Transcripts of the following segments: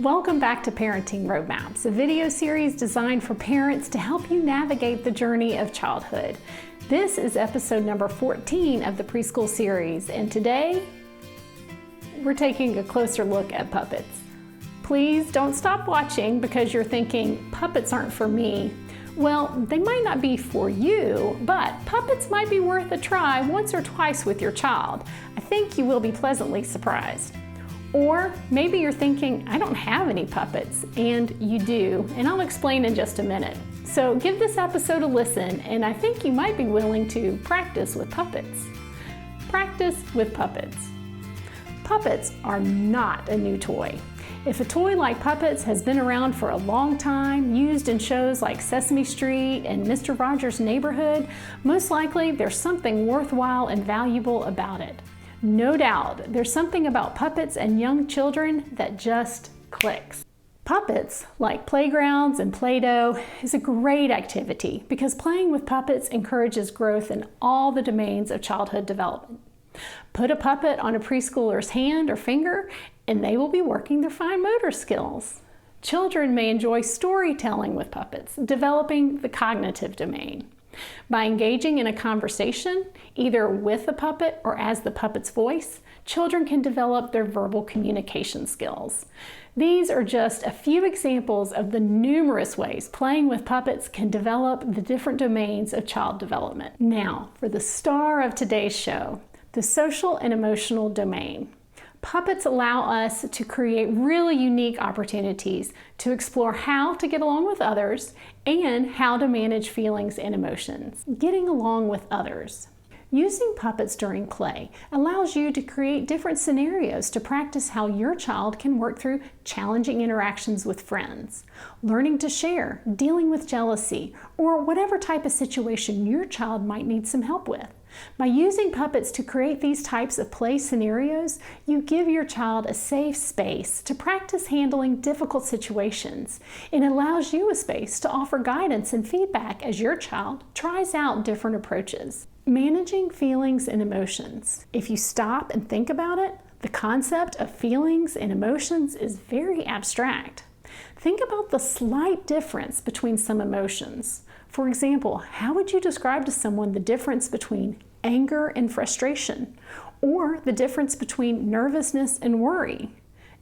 Welcome back to Parenting Roadmaps, a video series designed for parents to help you navigate the journey of childhood. This is episode number 14 of the preschool series, and today we're taking a closer look at puppets. Please don't stop watching because you're thinking, puppets aren't for me. Well, they might not be for you, but puppets might be worth a try once or twice with your child. I think you will be pleasantly surprised. Or maybe you're thinking, I don't have any puppets, and you do, and I'll explain in just a minute. So give this episode a listen, and I think you might be willing to practice with puppets. Practice with puppets. Puppets are not a new toy. If a toy like puppets has been around for a long time, used in shows like Sesame Street and Mr. Rogers' Neighborhood, most likely there's something worthwhile and valuable about it. No doubt, there's something about puppets and young children that just clicks. Puppets, like playgrounds and Play-Doh, is a great activity because playing with puppets encourages growth in all the domains of childhood development. Put a puppet on a preschooler's hand or finger, and they will be working their fine motor skills. Children may enjoy storytelling with puppets, developing the cognitive domain. By engaging in a conversation, either with the puppet or as the puppet's voice, children can develop their verbal communication skills. These are just a few examples of the numerous ways playing with puppets can develop the different domains of child development. Now, for the star of today's show, the social and emotional domain. Puppets allow us to create really unique opportunities to explore how to get along with others and how to manage feelings and emotions. Getting along with others. Using puppets during play allows you to create different scenarios to practice how your child can work through challenging interactions with friends, learning to share, dealing with jealousy, or whatever type of situation your child might need some help with. By using puppets to create these types of play scenarios, you give your child a safe space to practice handling difficult situations. It allows you a space to offer guidance and feedback as your child tries out different approaches. Managing feelings and emotions. If you stop and think about it, the concept of feelings and emotions is very abstract. Think about the slight difference between some emotions. For example, how would you describe to someone the difference between anger and frustration, or the difference between nervousness and worry?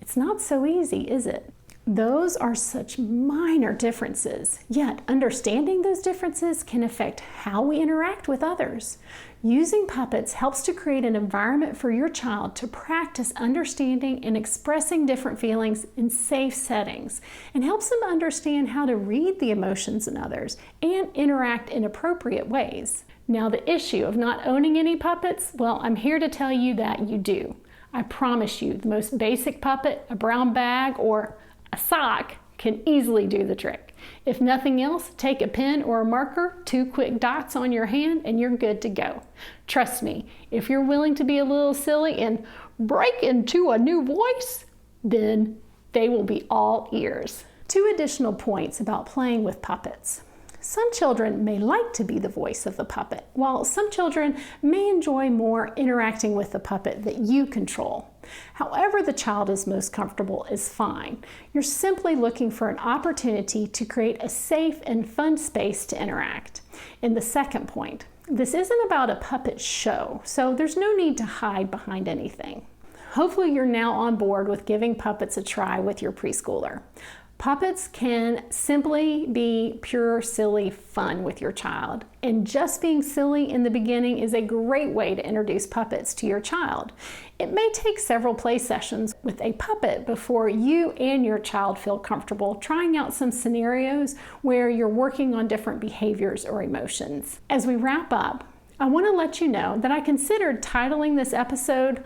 It's not so easy, is it? Those are such minor differences, yet understanding those differences can affect how we interact with others. Using puppets helps to create an environment for your child to practice understanding and expressing different feelings in safe settings, and helps them understand how to read the emotions in others and interact in appropriate ways. Now, the issue of not owning any puppets, well, I'm here to tell you that you do. I promise you, the most basic puppet, a brown bag, or a sock can easily do the trick. If nothing else, take a pen or a marker, 2 quick dots on your hand, and you're good to go. Trust me, if you're willing to be a little silly and break into a new voice, then they will be all ears. 2 additional points about playing with puppets. Some children may like to be the voice of the puppet, while some children may enjoy more interacting with the puppet that you control. However the child is most comfortable is fine. You're simply looking for an opportunity to create a safe and fun space to interact. And the second point, this isn't about a puppet show, so there's no need to hide behind anything. Hopefully you're now on board with giving puppets a try with your preschooler. Puppets can simply be pure, silly fun with your child, and just being silly in the beginning is a great way to introduce puppets to your child. It may take several play sessions with a puppet before you and your child feel comfortable trying out some scenarios where you're working on different behaviors or emotions. As we wrap up, I want to let you know that I considered titling this episode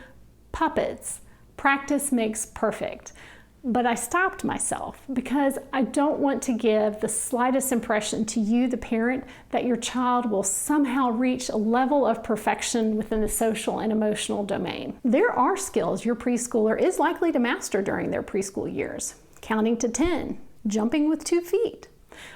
Puppets, Practice Makes Perfect. But I stopped myself because I don't want to give the slightest impression to you, the parent, that your child will somehow reach a level of perfection within the social and emotional domain. There are skills your preschooler is likely to master during their preschool years. Counting to 10, jumping with 2 feet.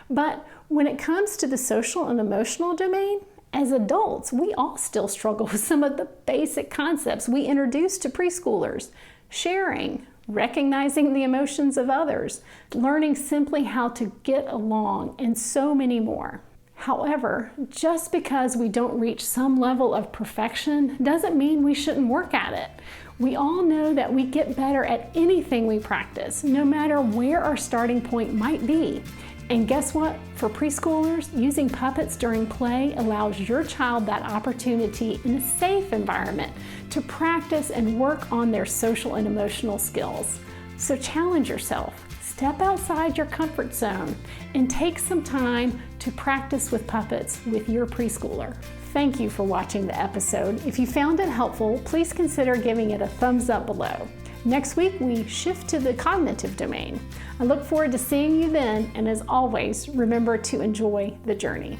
But when it comes to the social and emotional domain, as adults, we all still struggle with some of the basic concepts we introduce to preschoolers. Sharing, recognizing the emotions of others, learning simply how to get along, and so many more. However, just because we don't reach some level of perfection doesn't mean we shouldn't work at it. We all know that we get better at anything we practice, no matter where our starting point might be. And guess what? For preschoolers, using puppets during play allows your child that opportunity in a safe environment to practice and work on their social and emotional skills. So challenge yourself. Step outside your comfort zone and take some time to practice with puppets with your preschooler. Thank you for watching the episode. If you found it helpful, please consider giving it a thumbs up below. Next week, we shift to the cognitive domain. I look forward to seeing you then, and as always, remember to enjoy the journey.